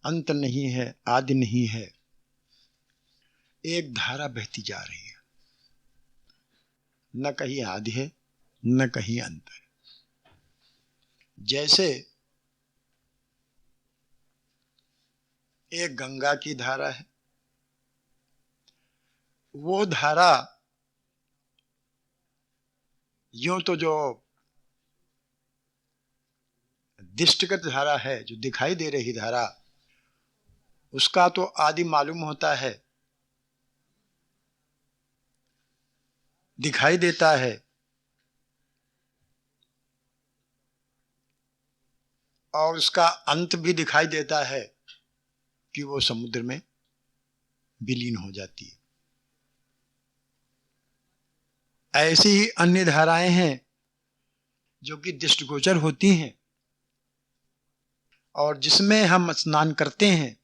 अंत नहीं है, आदि नहीं है, एक धारा बहती जा रही है, न कहीं आदि है न कहीं अंत है। जैसे एक गंगा की धारा है, वो धारा यूं तो जो दृष्टिगत धारा है, जो दिखाई दे रही धारा, उसका तो आदि मालूम होता है, दिखाई देता है, और उसका अंत भी दिखाई देता है कि वो समुद्र में विलीन हो जाती है। ऐसी ही अन्य धाराएं हैं जो कि दृष्टिगोचर होती हैं और जिसमें हम स्नान करते हैं,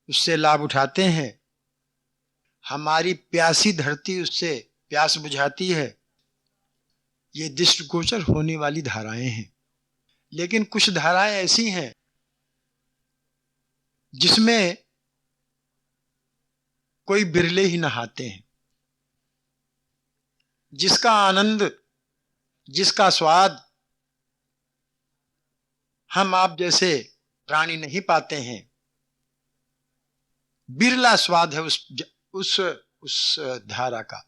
उससे लाभ उठाते हैं, हमारी प्यासी धरती उससे प्यास बुझाती है। ये दृष्टिगोचर होने वाली धाराएं हैं। लेकिन कुछ धाराएं ऐसी हैं जिसमें कोई बिरले ही नहाते हैं, जिसका आनंद, जिसका स्वाद हम आप जैसे प्राणी नहीं पाते हैं। बिरला स्वाद है उस धारा का,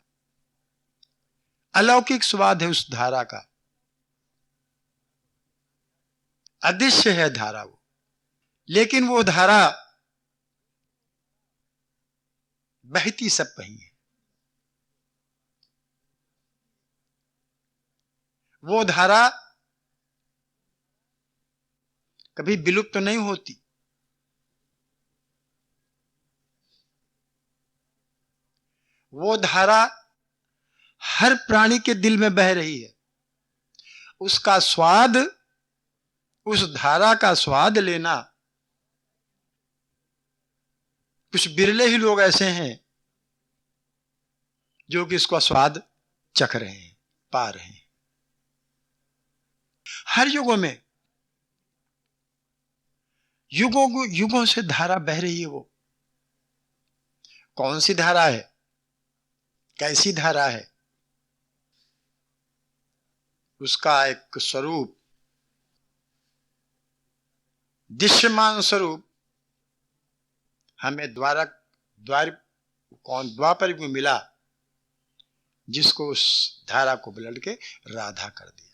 अलौकिक स्वाद है उस धारा का, अदृश्य है धारा वो। लेकिन वो धारा बहती सब कहीं है। वो धारा कभी विलुप्त तो नहीं होती। वो धारा हर प्राणी के दिल में बह रही है। उसका स्वाद, उस धारा का स्वाद लेना, कुछ बिरले ही लोग ऐसे हैं जो कि इसका स्वाद चख रहे हैं, पा रहे हैं। हर युगों में, युगों से धारा बह रही है। वो कौन सी धारा है, कैसी धारा है, उसका एक स्वरूप, दृश्यमान स्वरूप हमें द्वापर में मिला, जिसको उस धारा को पलट के राधा कर दिया।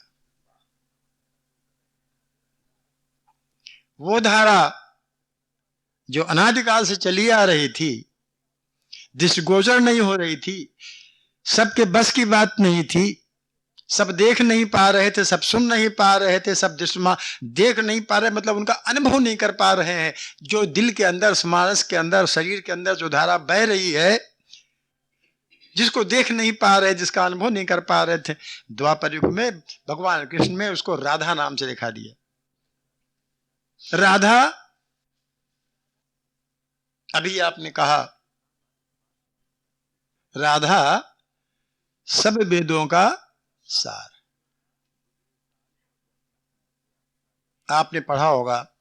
वो धारा जो अनादिकाल से चली आ रही थी, दृष्टिगोचर नहीं हो रही थी, सबके बस की बात नहीं थी, सब देख नहीं पा रहे थे, सब सुन नहीं पा रहे थे, सब देख नहीं पा रहे, मतलब उनका अनुभव नहीं कर पा रहे हैं। जो दिल के अंदर, मानस के अंदर, शरीर के अंदर जो धारा बह रही है, जिसको देख नहीं पा रहे, जिसका अनुभव नहीं कर पा रहे थे, द्वापर युग में भगवान कृष्ण में उसको राधा नाम से दिखा दिया। राधा, अभी आपने कहा, राधा सब वेदों का सार। आपने पढ़ा होगा,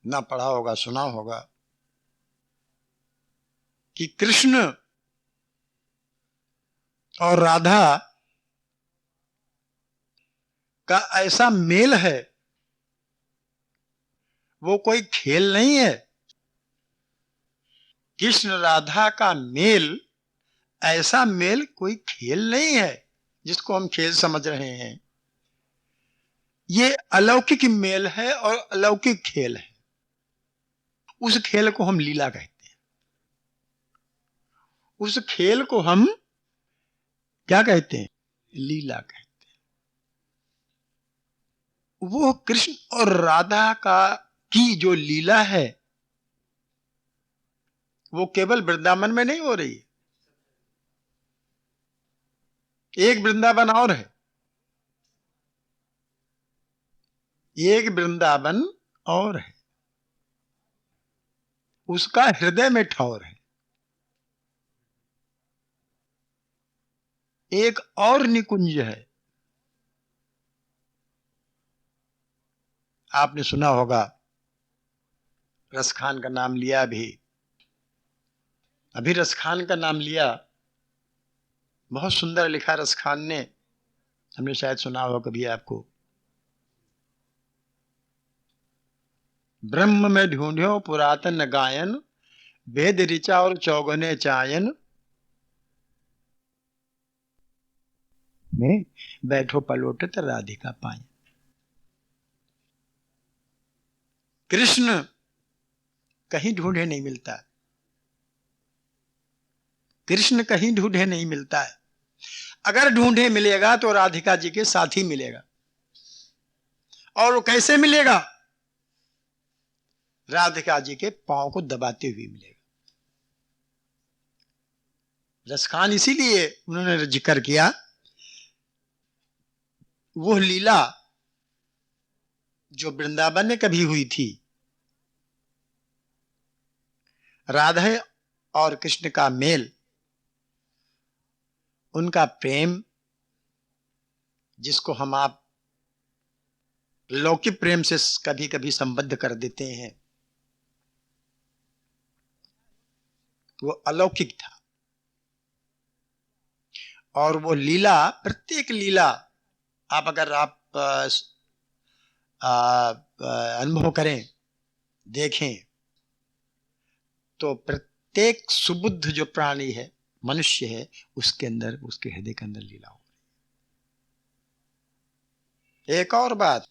ना पढ़ा होगा, सुना होगा कि कृष्ण और राधा का ऐसा मेल है, वो कोई खेल नहीं है। कृष्ण राधा का मेल, ऐसा मेल कोई खेल नहीं है जिसको हम खेल समझ रहे हैं। ये अलौकिक मेल है और अलौकिक खेल है। उस खेल को हम लीला कहते हैं। उस खेल को हम क्या कहते हैं? लीला कहते हैं। वो कृष्ण और राधा का की जो लीला है, वो केवल वृंदावन में नहीं हो रही है। एक वृंदावन और है, एक वृंदावन और है, उसका हृदय में ठौर है। एक और निकुंज है, आपने सुना होगा, रसखान का नाम लिया, अभी रसखान का नाम लिया, बहुत सुंदर लिखा रसखान ने, हमने शायद सुना होगा कभी आपको। ब्रह्म में ढूंढो पुरातन गायन, वेद ऋचा और चौगने चायन, में बैठो पलोटत राधिका पायन। कृष्ण कहीं ढूंढे नहीं मिलता, कृष्ण कहीं ढूंढे नहीं मिलता है। अगर ढूंढे मिलेगा तो राधिका जी के साथ ही मिलेगा। और वो कैसे मिलेगा? राधिका जी के पांव को दबाते हुए मिलेगा। रसखान इसीलिए उन्होंने जिक्र किया, वो लीला जो वृंदावन में कभी हुई थी, राधे और कृष्ण का मेल, उनका प्रेम, जिसको हम आप लौकिक प्रेम से कभी कभी संबद्ध कर देते हैं, वो अलौकिक था। और वो लीला, प्रत्येक लीला आप अगर आप अनुभव करें, देखें, तो प्रत्येक सुबुद्ध जो प्राणी है, मनुष्य है, उसके अंदर, उसके हृदय के अंदर लीला हो। एक और बात,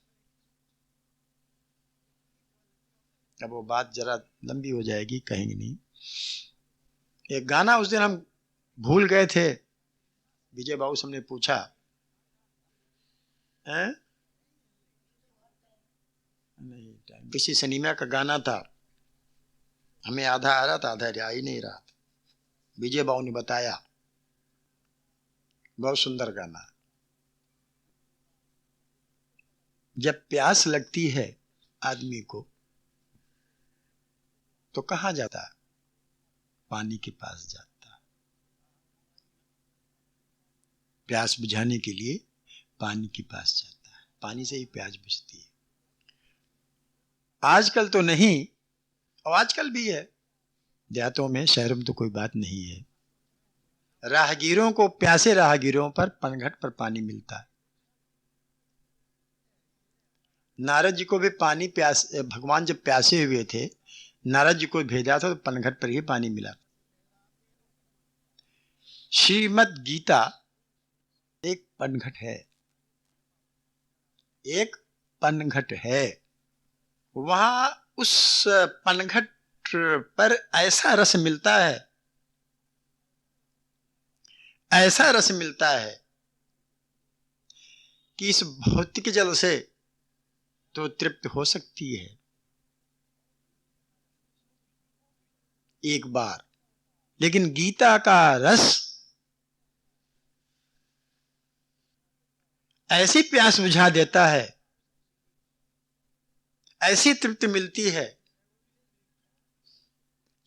अब वो बात जरा लंबी हो जाएगी, कहेंगे नहीं। एक गाना उस दिन हम भूल गए थे, विजय बाबू से हमने पूछा, हैं? नहीं, किसी सिनेमा का गाना था, हमें आधा आ रहा था, आधा आ ही नहीं रहा। विजय बाबू ने बताया, बहुत सुंदर गाना। जब प्यास लगती है आदमी को तो कहां जाता है? पानी के पास जाता है। प्यास बुझाने के लिए पानी के पास जाता है, पानी से ही प्यास बुझती है। आजकल तो नहीं, और आजकल भी है देहातों में, शहरों में तो कोई बात नहीं है। राहगीरों को, प्यासे राहगीरों पर पनघट पर पानी मिलता है। नारद जी को भी पानी प्यास, भगवान जब प्यासे हुए थे, नारद जी को भेजा था तो पनघट पर ही पानी मिला। श्रीमद् गीता एक पनघट है, एक पनघट है। वहां उस पनघट पर ऐसा रस मिलता है, ऐसा रस मिलता है कि इस भौतिक जल से तो तृप्त हो सकती है एक बार, लेकिन गीता का रस ऐसी प्यास बुझा देता है, ऐसी तृप्ति मिलती है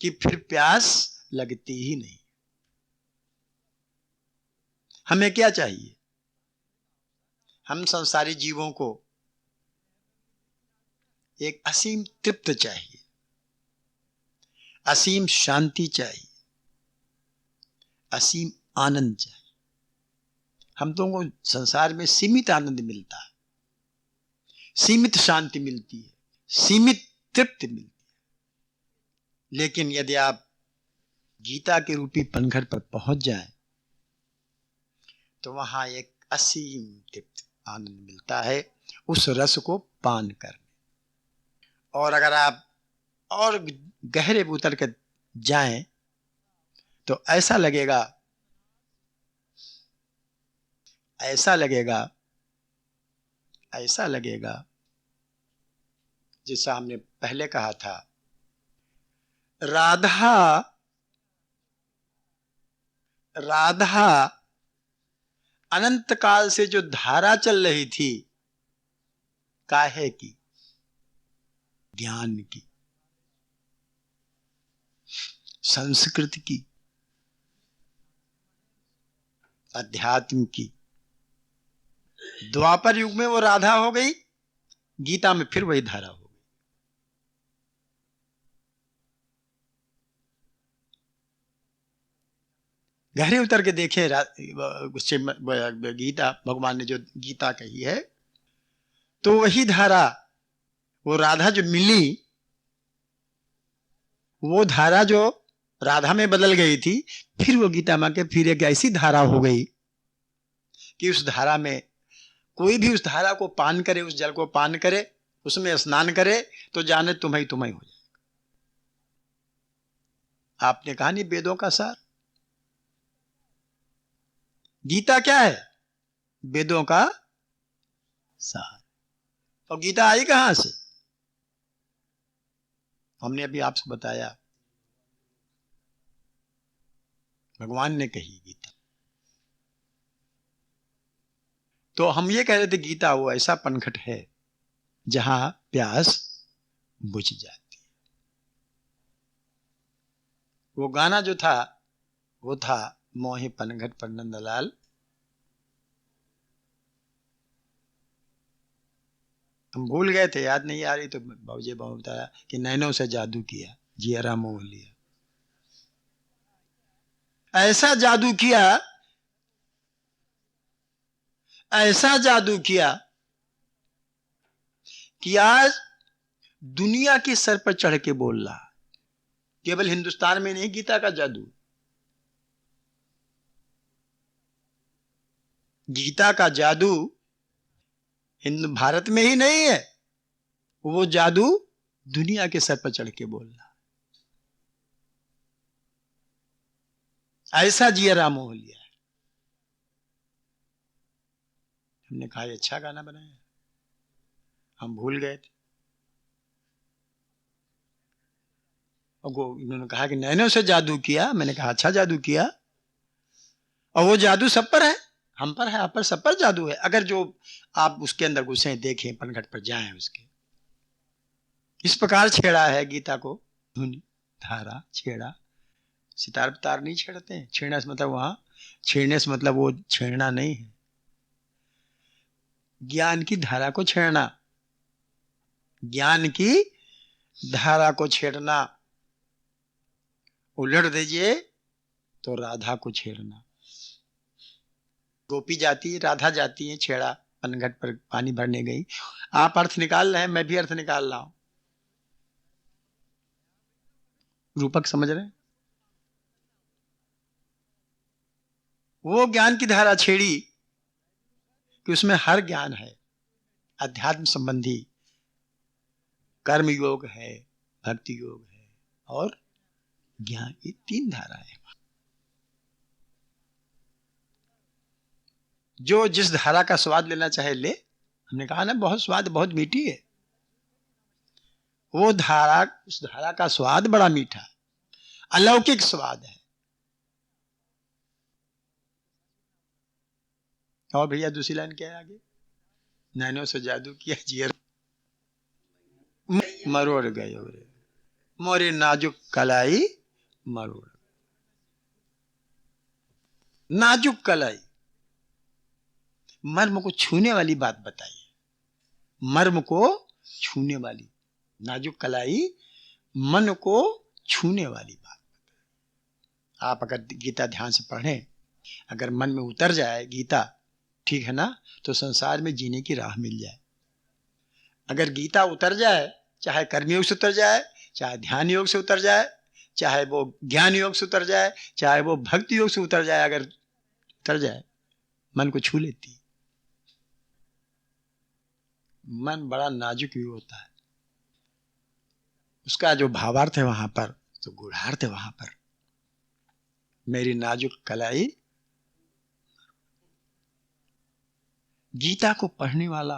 कि फिर प्यास लगती ही नहीं। हमें क्या चाहिए? हम संसारी जीवों को एक असीम तृप्त चाहिए, असीम शांति चाहिए, असीम आनंद चाहिए। हम तो को संसार में सीमित आनंद मिलता है, सीमित शांति मिलती है, सीमित तृप्ति मिलती है। लेकिन यदि आप गीता के रूपी पनघट पर पहुंच जाएं, तो वहां एक असीम तृप्त आनंद मिलता है उस रस को पान करने। और अगर आप और गहरे उतर कर जाएं तो ऐसा लगेगा, ऐसा लगेगा, ऐसा लगेगा, जैसा हमने पहले कहा था, राधा, राधा अनंत काल से जो धारा चल रही थी, काहे की? ज्ञान की, संस्कृति की, अध्यात्म की। द्वापर युग में वो राधा हो गई, गीता में फिर वही धारा हो गई। गहरे उतर के देखें गीता, भगवान ने जो गीता कही है, तो वही धारा, वो राधा जो मिली, वो धारा जो राधा में बदल गई थी, फिर वो गीता मां के फिर एक ऐसी धारा हो गई कि उस धारा में कोई भी उस धारा को पान करे, उस जल को पान करे, उसमें स्नान करे, तो जाने तुम्हें तुम्हें हो जाए। आपने कहा नहीं वेदों का सार, गीता क्या है? वेदों का सार। और गीता आई कहां से? हमने अभी आपसे बताया, भगवान ने कही गीता। तो हम ये कह रहे थे गीता वो ऐसा पनघट है जहां प्यास बुझ जाती है। वो गाना जो था वो था मोहे पनघट पर नंदलाल, हम भूल गए थे, याद नहीं आ रही, तो बाबूजी बाबू बताया कि नैनों से जादू किया, जियरा मोह लिया। ऐसा जादू किया, ऐसा जादू किया कि आज दुनिया के सर पर चढ़ के बोल रहा। केवल हिंदुस्तान में नहीं गीता का जादू, गीता का जादू हिंदू भारत में ही नहीं है, वो जादू दुनिया के सर पर चढ़ के बोल रहा। ऐसा जियरा मोह लिया है। हमने कहा अच्छा गाना बनाया, हम भूल गए थे। और इन्होंने कहा कि नैनों से जादू किया, मैंने कहा अच्छा जादू किया। और वो जादू सब पर है, हम पर है, आप पर, सब पर जादू है। अगर जो आप उसके अंदर घुसे, देखें, पनघट पर जाएं, उसके इस प्रकार छेड़ा है गीता को, धुनी धारा छेड़ा। सितार तार नहीं छेड़ते हैं, छेड़ने से मतलब वहां, छेड़ने से मतलब वो छेड़ना नहीं है, ज्ञान की धारा को छेड़ना, ज्ञान की धारा को छेड़ना। उलट दीजिए तो राधा को छेड़ना। गोपी जाती है, राधा जाती है, छेड़ा, पनघट पर पानी भरने गई। आप अर्थ निकाल रहे हैं, मैं भी अर्थ निकाल रहा हूं, रूपक समझ रहे हैं। वो ज्ञान की धारा छेड़ी कि उसमें हर ज्ञान है, अध्यात्म संबंधी, कर्म योग है, भक्ति योग है और ज्ञान, ये तीन धाराएं। जो जिस धारा का स्वाद लेना चाहे ले। हमने कहा ना बहुत स्वाद, बहुत मीठी है वो धारा, उस धारा का स्वाद बड़ा मीठा, अलौकिक स्वाद है। और भैया दूसरी लाइन क्या है आगे? नैनों से जादू किया, जियर मरोड़ गए रे, मोरे नाजुक कलाई मरोड़। नाजुक कलाई, मर्म को छूने वाली बात बताइए, मर्म को छूने वाली, नाजुक कलाई मन को छूने वाली बात। आप अगर गीता ध्यान से पढ़ें, अगर मन में उतर जाए गीता, ठीक है ना, तो संसार में जीने की राह मिल जाए। अगर गीता उतर जाए, चाहे कर्मयोग से उतर जाए, चाहे ध्यान योग से उतर जाए, चाहे वो ज्ञान योग से उतर जाए, चाहे वो भक्ति योग से उतर जाए, अगर उतर जाए, मन को छू लेती। मन बड़ा नाजुक भी होता है, उसका जो भावार्थ है वहां पर, तो गूढ़ार्थ है वहां पर। मेरी नाजुक कलाई, गीता को पढ़ने वाला,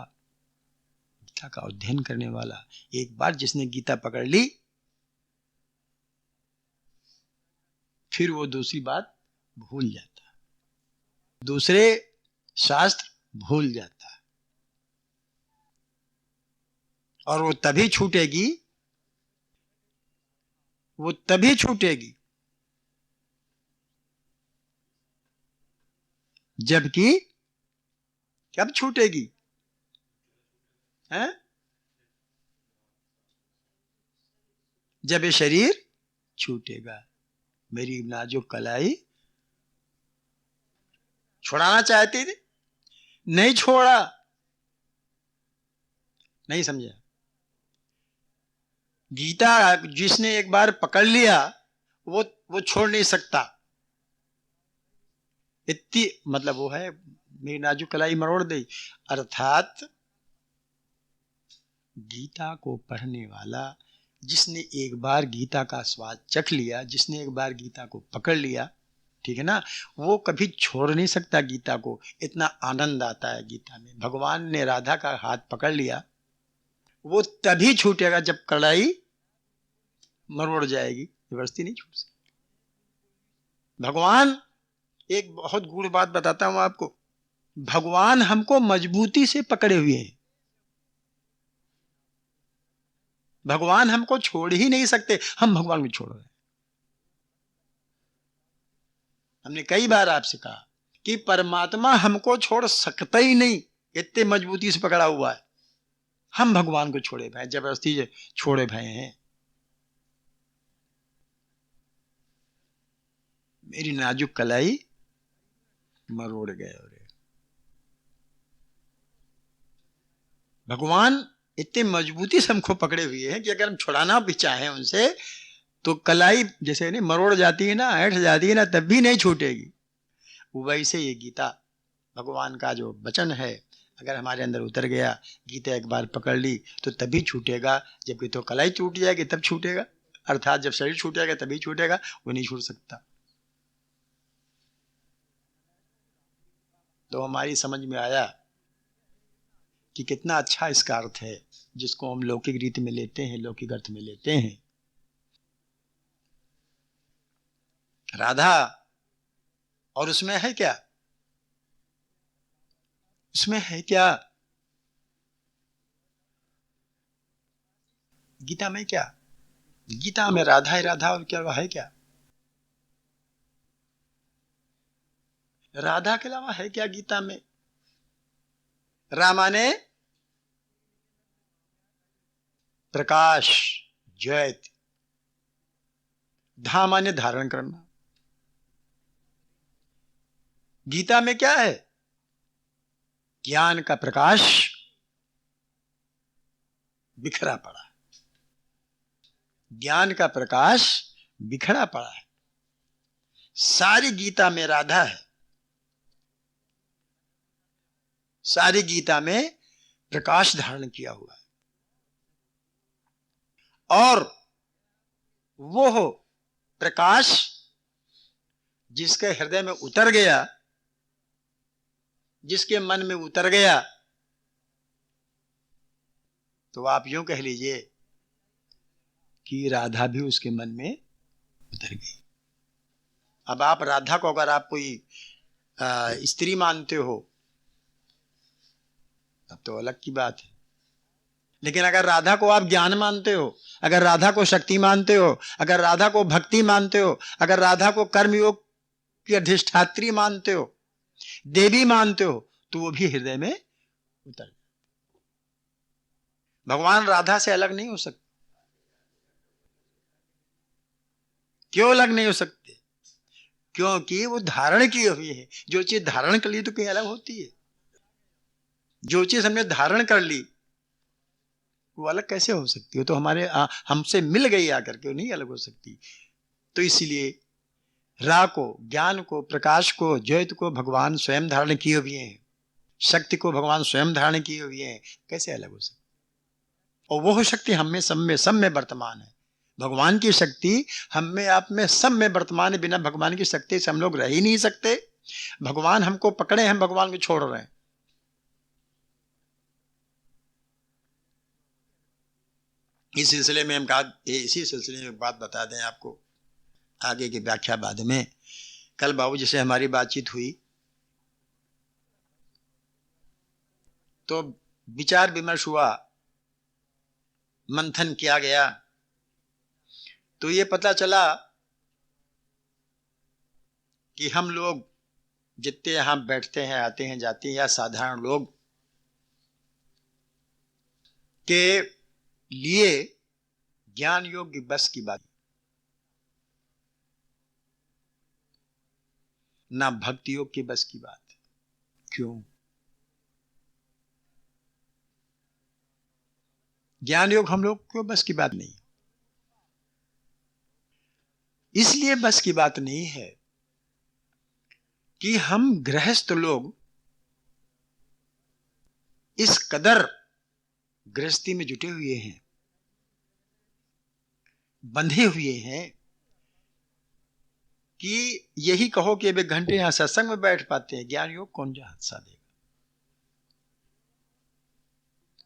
गीता का अध्ययन करने वाला, एक बार जिसने गीता पकड़ ली, फिर वो दूसरी बात भूल जाता है, दूसरे शास्त्र भूल जाता है। और वो तभी छूटेगी, वो तभी छूटेगी जबकि, कब छूटेगी? हैं? जब ये शरीर छूटेगा। मेरी नाजुक कलाई छुड़ाना चाहती थी, नहीं छोड़ा। नहीं समझा? गीता जिसने एक बार पकड़ लिया वो छोड़ नहीं सकता। इतनी मतलब वो है, मेरी नाजुक कलाई मरोड़ दी। अर्थात गीता को पढ़ने वाला, जिसने एक बार गीता का स्वाद चख लिया, जिसने एक बार गीता को पकड़ लिया, ठीक है ना, वो कभी छोड़ नहीं सकता गीता को। इतना आनंद आता है गीता में। भगवान ने राधा का हाथ पकड़ लिया, वो तभी छूटेगा जब कलाई मरोड़ जाएगी, जबरदस्ती नहीं छूट सकती। भगवान, एक बहुत गूढ़ बात बताता हूं आपको, भगवान हमको मजबूती से पकड़े हुए हैं। भगवान हमको छोड़ ही नहीं सकते, हम भगवान को छोड़ रहे हैं। हमने कई बार आपसे कहा कि परमात्मा हमको छोड़ सकता ही नहीं, इतने मजबूती से पकड़ा हुआ है। हम भगवान को छोड़े भय, जबरदस्ती छोड़े भय हैं। मेरी नाजुक कलाई मरोड़ गए। भगवान इतने मजबूती से हमको पकड़े हुए हैं कि अगर हम छुड़ाना भी चाहें उनसे तो कलाई जैसे नहीं मरोड़ जाती है ना, ऐठ जाती है ना, तब भी नहीं छूटेगी। वैसे ये गीता भगवान का जो वचन है, अगर हमारे अंदर उतर गया, गीता एक बार पकड़ ली तो तभी छूटेगा। जबकि तो कलाई टूट जाएगी तब छूटेगा, अर्थात जब शरीर छूटेगा तभी छूटेगा, वो नहीं छूट सकता। तो हमारी समझ में आया कि कितना अच्छा इसका अर्थ है, जिसको हम लौकिक रीति में लेते हैं, लौकिक अर्थ में लेते हैं। राधा, और उसमें है क्या? उसमें है क्या? गीता में क्या? गीता में राधा ही राधा, और क्या है क्या? राधा के अलावा है क्या गीता में? रामा ने प्रकाश, ज्योत, धामा ने धारण करना। गीता में क्या है? ज्ञान का प्रकाश बिखरा पड़ा, ज्ञान का प्रकाश बिखरा पड़ा है। सारी गीता में राधा है, सारी गीता में प्रकाश धारण किया हुआ है। और वो प्रकाश जिसके हृदय में उतर गया, जिसके मन में उतर गया, तो आप यूं कह लीजिए कि राधा भी उसके मन में उतर गई। अब आप राधा को अगर आप कोई स्त्री मानते हो तब तो अलग की बात है, लेकिन अगर राधा को आप ज्ञान मानते हो, अगर राधा को शक्ति मानते हो, अगर राधा को भक्ति मानते हो, अगर राधा को कर्मयोग की अधिष्ठात्री मानते हो, देवी मानते हो, तो वो भी हृदय में उतर। भगवान राधा से अलग नहीं हो सकते। क्यों अलग नहीं हो सकते? क्योंकि वो धारण की हुई है। जो चीज धारण कर ली तो कहीं अलग होती है। जो चीज हमने धारण कर ली वो अलग कैसे हो सकती है? तो हमारे हमसे मिल गई आकर के, वो नहीं अलग हो सकती। तो इसीलिए रा को, ज्ञान को, प्रकाश को, ज्योत को भगवान स्वयं धारण किए हुए हैं, शक्ति को भगवान स्वयं धारण किए हुए हैं, कैसे अलग हो सकती? और वो शक्ति हम में, सब में वर्तमान है। भगवान की शक्ति हम में, आप में, सब में वर्तमान है। बिना भगवान की शक्ति से हम लोग रह ही नहीं सकते। भगवान हमको पकड़े, हम भगवान को छोड़ रहे हैं। इस सिलसिले में हम कहा, इसी सिलसिले में बात बता दें आपको, आगे की व्याख्या बाद में। कल बाबूजी से हमारी बातचीत हुई तो विचार विमर्श हुआ, मंथन किया गया, तो ये पता चला कि हम लोग जितने यहां बैठते हैं, आते हैं, जाते हैं, या साधारण लोग के लिए ज्ञान योग की बस की बात, ना भक्ति योग की बस की बात। क्यों? ज्ञान योग हम लोग को बस की बात नहीं, इसलिए बस की बात नहीं है कि हम गृहस्थ लोग इस कदर गृहस्थी में जुटे हुए हैं, बंधे हुए हैं कि यही कहो कि अब 1 घंटे यहां सत्संग में बैठ पाते हैं। ज्ञान योग कौन जहां साधेगा?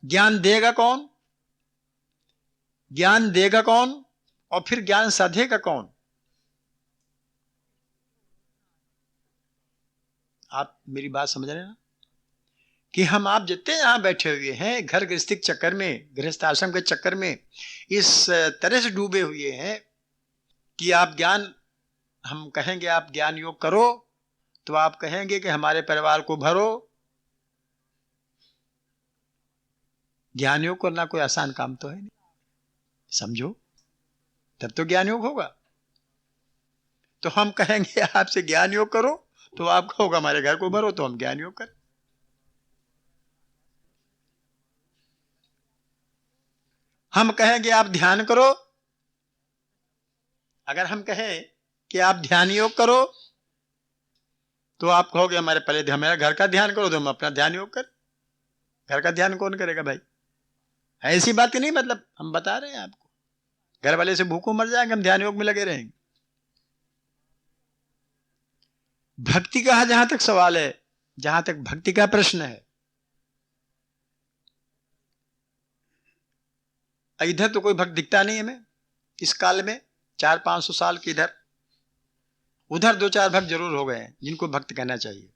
ज्ञान देगा कौन? ज्ञान देगा कौन? और फिर ज्ञान साधेगा कौन? आप मेरी बात समझ रहे हैं ना कि हम आप जितने यहां बैठे हुए हैं घर गृहस्थी के चक्कर में, गृहस्थ आश्रम के चक्कर में इस तरह से डूबे हुए हैं कि आप ज्ञान, हम कहेंगे आप ज्ञान योग करो तो आप कहेंगे कि हमारे परिवार को भरो। ज्ञान योग करना कोई आसान काम तो है नहीं, समझो, तब तो ज्ञान योग होगा। तो हम कहेंगे आपसे ज्ञान योग करो तो आप कहोगे हमारे घर को भरो, तो हम ज्ञान योग करें। हम कहेंगे आप ध्यान करो, अगर हम कहें कि आप ध्यान योग करो तो आप कहोगे हमारे पहले हमारे घर का ध्यान करो, तो हम अपना ध्यान योग करें। घर का ध्यान कौन करेगा भाई? ऐसी बात की नहीं, मतलब हम बता रहे हैं आपको, घर वाले से भूखों मर जाएंगे, हम ध्यान योग में लगे रहेंगे। भक्ति का जहां तक सवाल है, जहां तक भक्ति का प्रश्न है, इधर तो कोई भक्त दिखता नहीं हमें इस काल में, 400-500 साल के इधर, उधर 2-4 भक्त जरूर हो गए हैं जिनको भक्त कहना चाहिए।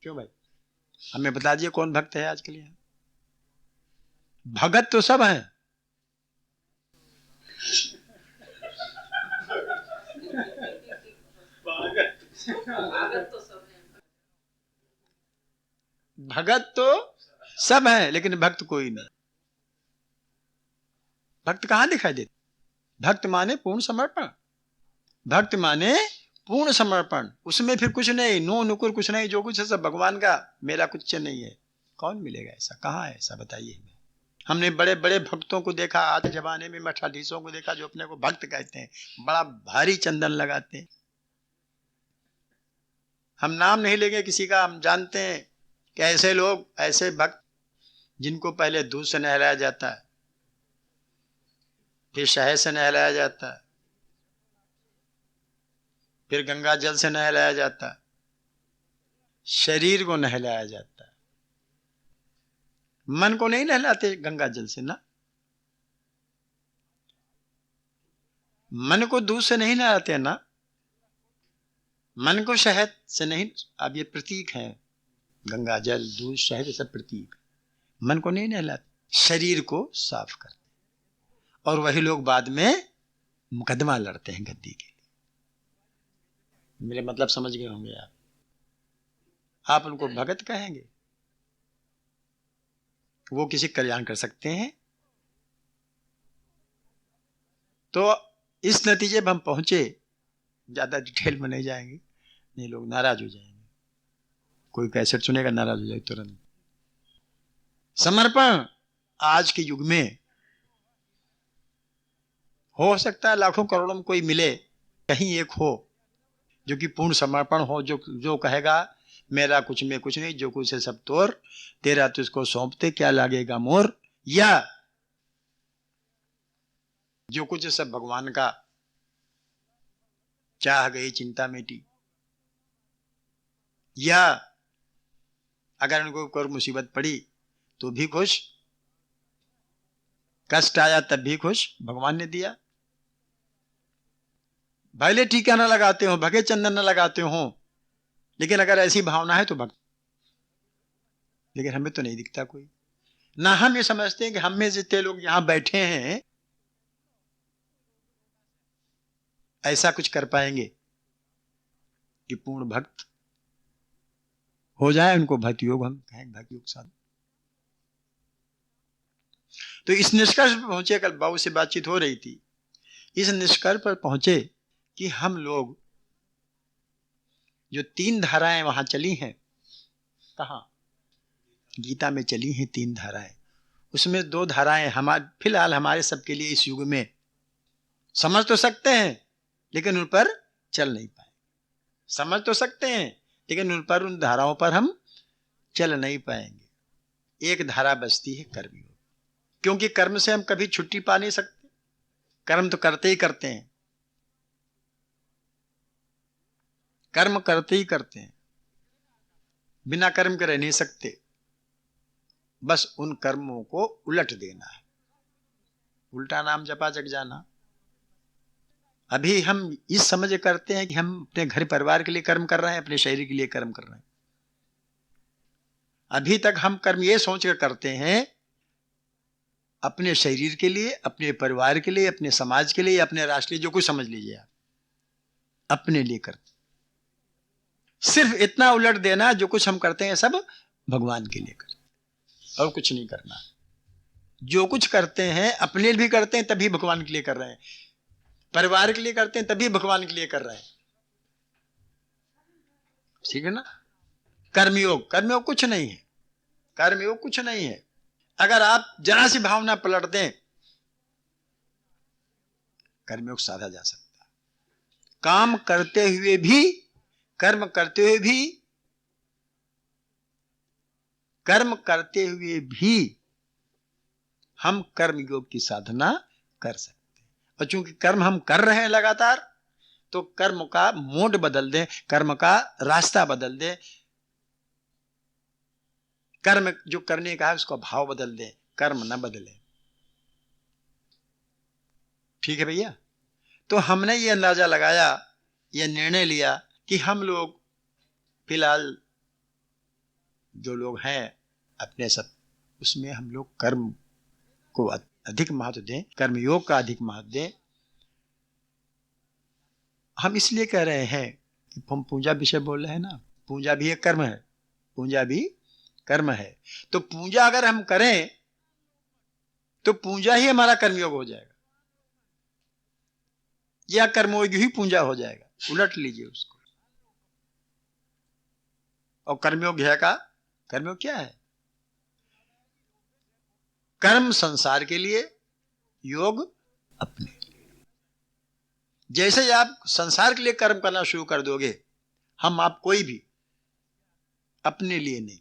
क्यों भाई? हमें बता दिए कौन भक्त है आज के लिए? भगत तो सब हैं, भगत तो सब हैं लेकिन भक्त कोई नहीं। भक्त कहां दिखाई देते? भक्त माने पूर्ण समर्पण, भक्त माने पूर्ण समर्पण, उसमें फिर कुछ नहीं, नो नुकुर कुछ नहीं, जो कुछ है सब भगवान का, मेरा कुछ नहीं है। कौन मिलेगा ऐसा? कहाँ है ऐसा? बताइए हमें। हमने बड़े बड़े भक्तों को देखा, आज के जमाने में मठाधीशों को देखा जो अपने को भक्त कहते हैं, बड़ा भारी चंदन लगाते हैं। हम नाम नहीं लेंगे किसी का, हम जानते हैं कि ऐसे लोग, ऐसे भक्त जिनको पहले दूध से नहलाया जाता है, फिर शहद से नहलाया जाता है, फिर गंगा जल से नहलाया जाता है, शरीर को नहलाया जाता है। मन को नहीं नहलाते गंगा जल से ना, मन को दूध से नहीं नहलाते ना, मन को शहद से नहीं। अब ये प्रतीक है, गंगा जल दूध शहद सब प्रतीक, मन को नहीं नहलाते, शरीर को साफ करते। और वही लोग बाद में मुकदमा लड़ते हैं गद्दी के लिए। मेरे मतलब समझ गए होंगे आप उनको भगत कहेंगे? वो किसी कल्याण कर सकते हैं? तो इस नतीजे पर हम पहुंचे, ज्यादा डिटेल में नहीं जाएंगे, नहीं लोग नाराज हो जाएंगे, कोई कैसेट सुनेगा नाराज हो जाए तुरंत। समर्पण आज के युग में हो सकता है लाखों करोड़ों में कोई मिले, कहीं एक हो जो कि पूर्ण समर्पण हो, जो जो कहेगा मेरा कुछ में कुछ नहीं, जो कुछ है सब तोर, तेरा तुझको सौंपते क्या लागेगा मोर, या जो कुछ है सब भगवान का, चाह गई चिंता मिटी, या अगर उनको कोई मुसीबत पड़ी तो भी खुश, कष्ट आया तब भी खुश, भगवान ने दिया। भले टीका न लगाते हो, भगे चंदन न लगाते हो, लेकिन अगर ऐसी भावना है तो भक्त। लेकिन हमें तो नहीं दिखता कोई, ना हम ये समझते हैं कि हम में जितने लोग यहां बैठे हैं ऐसा कुछ कर पाएंगे कि पूर्ण भक्त हो जाए, उनको भक्ति योग हम कहें, भक्ति योग साधन। तो इस निष्कर्ष पर पहुंचे, कल बाबू से बातचीत हो रही थी, इस निष्कर्ष पर पहुंचे कि हम लोग जो 3 धाराएं वहां चली हैं, कहा गीता में चली हैं 3 धाराएं, उसमें 2 धाराएं फिलहाल हमारे सबके लिए इस युग में समझ तो सकते हैं लेकिन उन पर चल नहीं पाए। समझ तो सकते हैं लेकिन उन धाराओं पर हम चल नहीं पाएंगे। एक धारा बचती है कर्मयोग, क्योंकि कर्म से हम कभी छुट्टी पा नहीं सकते, कर्म तो करते ही करते हैं, कर्म करते ही करते हैं, बिना कर्म के रह नहीं सकते। बस उन कर्मों को उलट देना है, उल्टा नाम जपा जग जाना। अभी हम इस समझ करते हैं कि हम अपने घर परिवार के लिए कर्म कर रहे हैं, अपने शरीर के लिए कर्म कर रहे हैं। अभी तक हम कर्म ये सोच कर करते हैं अपने शरीर के लिए, अपने परिवार के लिए, अपने समाज के लिए, अपने राष्ट्र के लिए, जो कुछ समझ लीजिए आप, अपने लिए करते। सिर्फ इतना उलट देना, जो कुछ हम करते हैं सब भगवान के लिए करते और कुछ नहीं करना। जो कुछ करते हैं अपने लिए भी करते हैं तभी भगवान के लिए कर रहे हैं, परिवार के लिए करते हैं तभी भगवान के लिए कर रहे हैं। ठीक है ना। कर्मयोग, कर्मयोग कुछ नहीं है, कर्मयोग कुछ नहीं है। अगर आप जरा सी भावना पलट दें, कर्मयोग साधा जा सकता है। काम करते हुए भी, कर्म करते हुए भी, कर्म करते हुए भी हम कर्मयोग की साधना कर सकते हैं। और चूंकि कर्म हम कर रहे हैं लगातार, तो कर्म का मोड बदल दें, कर्म का रास्ता बदल दें, कर्म जो करने का है उसका भाव बदल दें, कर्म न बदले। ठीक है भैया। तो हमने ये अंदाजा लगाया, ये निर्णय लिया कि हम लोग फिलहाल जो लोग हैं अपने सब, उसमें हम लोग कर्म को अधिक महत्व दें, कर्मयोग का अधिक महत्व दें। हम इसलिए कह रहे हैं कि हम पूजा विषय बोल रहे हैं ना, पूजा भी एक कर्म है, पूजा भी कर्म है। तो पूजा अगर हम करें तो पूजा ही हमारा कर्मयोग हो जाएगा, या कर्मयोग ही पूजा हो जाएगा, उलट लीजिए उसको। और कर्मयोग है का, कर्मयोग क्या है? कर्म संसार के लिए, योग अपने लिए। जैसे ही आप संसार के लिए कर्म करना शुरू कर दोगे, आप कोई भी अपने लिए नहीं,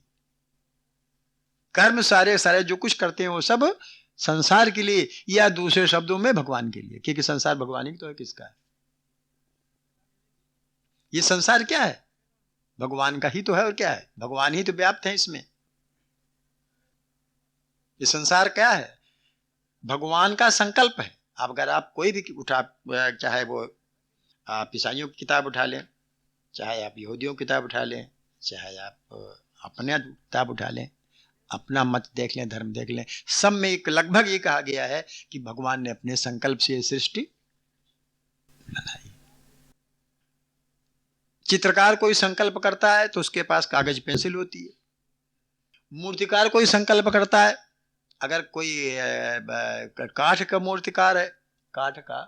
कर्म सारे सारे जो कुछ करते हैं वो सब संसार के लिए, या दूसरे शब्दों में भगवान के लिए, क्योंकि संसार भगवान ही तो है, किसका है? ये संसार क्या है? भगवान का ही तो है, और क्या है? भगवान ही तो व्याप्त है इसमें। ये संसार क्या है? भगवान का संकल्प है। अब अगर आप कोई भी उठा, चाहे वो आप ईसाइयों की किताब उठा लें, चाहे आप यहूदियों की किताब उठा लें, चाहे आप अपने किताब उठा लें, अपना मत देख लें, धर्म देख लें, सब में एक लगभग ये कहा गया है कि भगवान ने अपने संकल्प से सृष्टि बनाई। चित्रकार कोई संकल्प करता है तो उसके पास कागज पेंसिल होती है। मूर्तिकार कोई संकल्प करता है, अगर कोई काठ का मूर्तिकार है, काठ का,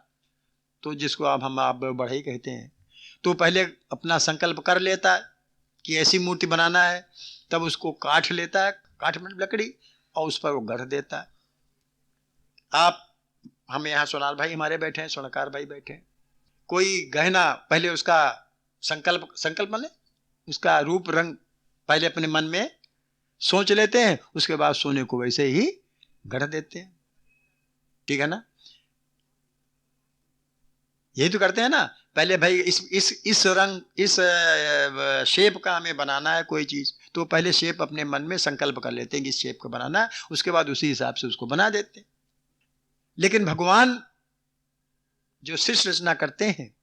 तो जिसको आप बढ़ई कहते हैं, तो पहले अपना संकल्प कर लेता है कि ऐसी मूर्ति बनाना है, तब उसको काठ लेता है, काठ में लकड़ी, और उस पर वो गढ़ देता है। आप, हम यहाँ सोनार भाई हमारे बैठे हैं, स्वर्णकार भाई बैठे हैं, कोई गहना पहले उसका संकल्प माने उसका रूप रंग पहले अपने मन में सोच लेते हैं, उसके बाद सोने को वैसे ही गढ़ देते हैं। ठीक है ना। यही तो करते हैं ना। पहले भाई इस रंग, इस शेप का हमें बनाना है कोई चीज, तो पहले शेप अपने मन में संकल्प कर लेते हैं कि इस शेप को बनाना है, उसके बाद उसी हिसाब से उसको बना देते हैं। लेकिन भगवान जो सृष्टि रचना करते हैं,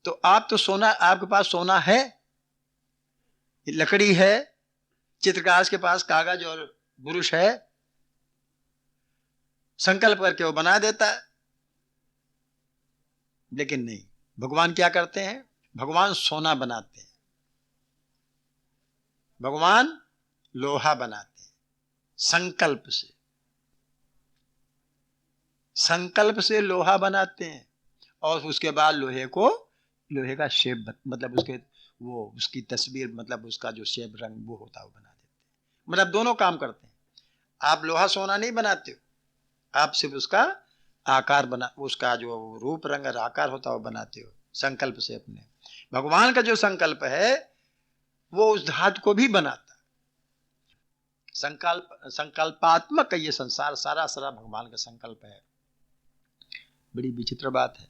तो आप तो सोना, आपके पास सोना है, लकड़ी है, चित्रकार के पास कागज और ब्रश है, संकल्प करके वो बना देता है। लेकिन नहीं, भगवान क्या करते हैं? भगवान सोना बनाते हैं, भगवान लोहा बनाते हैं संकल्प से। संकल्प से लोहा बनाते हैं और उसके बाद लोहे का शेप मतलब उसकी तस्वीर मतलब उसका जो शेप रंग वो होता है वो बना देते हैं। मतलब दोनों काम करते हैं। आप लोहा सोना नहीं बनाते हो, आप सिर्फ उसका आकार बना, उसका जो रूप रंग और आकार होता है वो बनाते हो संकल्प से अपने। भगवान का जो संकल्प है वो उस धातु को भी बनाता है। संकल्पात्मक ये संसार सारा भगवान का संकल्प है। बड़ी विचित्र बात है।